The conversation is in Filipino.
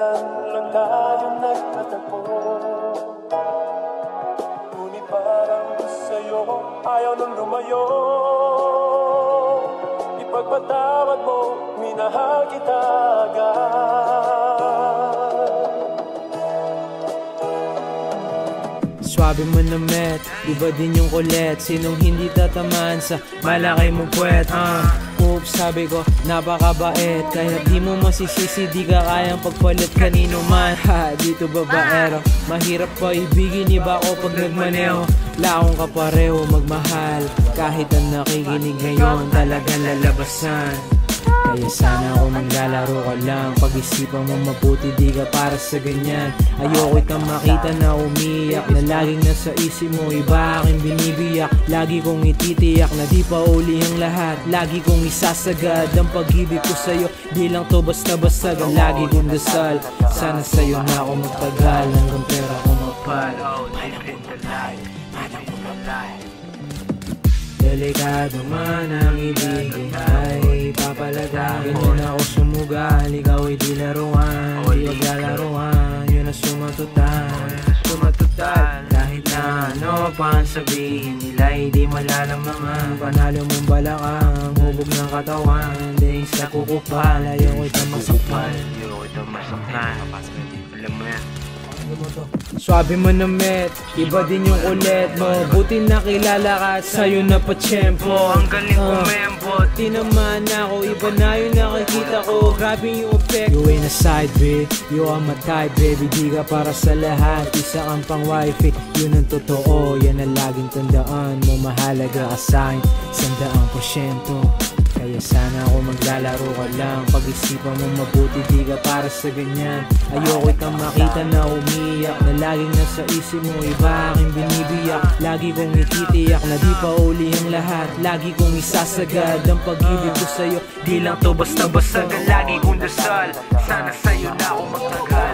kailan lang tayo nagtatagpo. Ngunit parang sa'yo ayaw nang lumayo. Ipagpatawad mo, minahal kita agad. Swabe mo na met, iba din yung kulit. Sinong hindi tatamaan sa malaki mong puwet? Oops, sabi ko, napakabait. Kaya di mo masisisi, di ka kayang pagpalit kanino man. Ha, dito babaero, mahirap pa ibigin, iba ko pag nagmaneho. Laong ka pareho magmahal, kahit ang nakikinig ngayon talagang lalabasan. Kaya sana ako maglalaro ka lang, pag-isipan mo mabuti, di ka para sa ganyan. Ayoko itang makita na umiyak, na laging nasa isip mo, iba aking binibiyak. Lagi kong ititiyak na di pa uli ang lahat, lagi kong isasagad ang pag-ibig ko sa'yo. Di lang to basta-basta, lagi kong dasal, sana sa'yo na ako magtagal, hanggang pera ko mapal. Manang kumalay, delikado man ang ibig ay papalagay. Ganyan ako sumugal, ikaw ay di laruan, di maglalaruan, yun ang sumatutan. Kahit na ano pa ang sabihin nila, hindi malalamangan. Panalo mong balakang, hubog ng katawan, daing sa kukupal, ayaw ko itang masakpan. Alam mo yan. Swabe mo na met, iba din yung kulit mo. Buti nakilala ka at sa'yo na pa-tiyempo. Ang galing kumembot, di naman ako, iba na yung nakikita ko. Grabe yung effect. You ain't a side babe, you are my type baby. Di ka para sa lahat, isa kang pang wifey. Yun ang totoo, yan ang laging tandaan mo. Mahalaga ka sa'kin, 100%. Kaya sana ako maglalaro ka lang, pag-isipan mo mabuti, di ka para sa ganyan. Ayoko itang makita na umiyak, na laging nasa isip mo, iba aking binibiyak. Lagi kong ititiyak na di pa uli ang lahat, lagi kong isasagad ang pag-ibig ko sa'yo. Di lang to basta-basta, lagi kong dasal, sana sa'yo na ako magtagal.